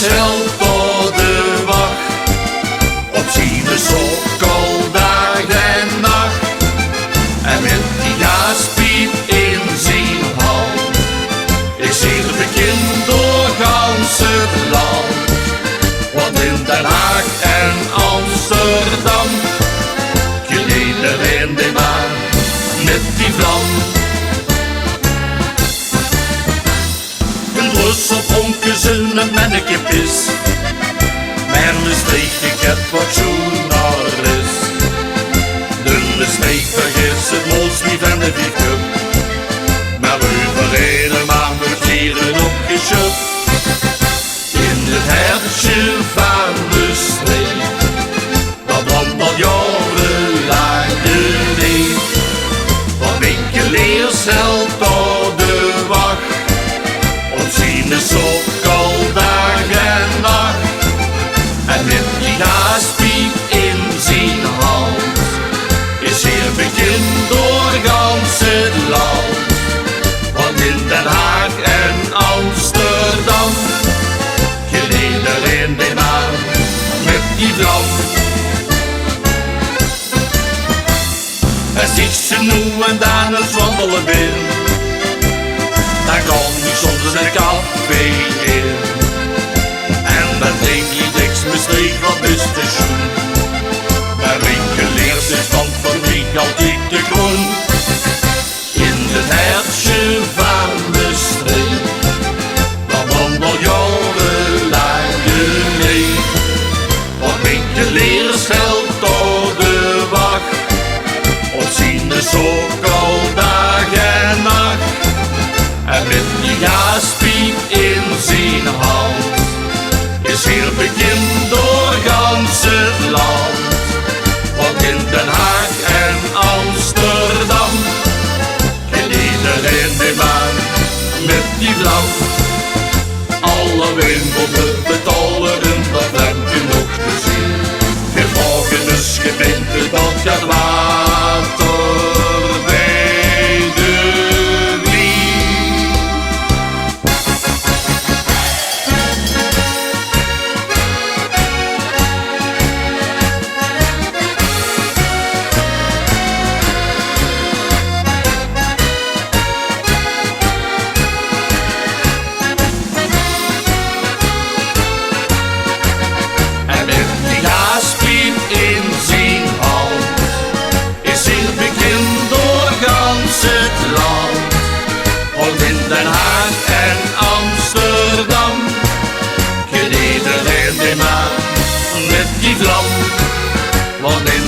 leersheld door de wacht. Op zijn sokkel dag en nacht. En met die gaaspiep in zijn hand. Ik zie het bekend door gans het land. Want in Den Haag en Amsterdam kun iedereen die maar met die vlam. Een bos op onkels en een mannekip is. Maar een streek, ik heb wat journalist. De streek vergis het molslief en de biefcup. Maar we verreden maar met dieren opgeschupt. In het hertje van de streek, dat brandt al jarenlang de leef. Wat een leersheld door de wacht. Op zijn sokkel dag en nacht. En met die gaaspiep in zijn hand. Is zeer bekend door gans het land. Want in Den Haag en Amsterdam kun iedereen die maar met die vlam. Er ziet ze nu en dan het wandelen binnen. Dan kan hij soms een café in. En dan denk je niks misschien wat is te schoen. Maar winkeliers is van fabriek altijd te groen. In het hertje van de streek, dat wandel jarenlang de leef. Wat winkeliers helpt door de wacht. Op zijn sokkel dag en nacht. En met die gaaspiep in zijn hand. Is heel bekend door gans het land. Want in Den Haag en Amsterdam kun iedereen die maar met die vlam. Alle winkels betalen dat heb je nog te zien. Gevolgens gemeente dat gaat water bij de wieg. En met die gaaspiep in zijn hand. Is heel bekend door gans het land. Want in Den Haag en Amsterdam kun iedereen die maar met die vlam. Want in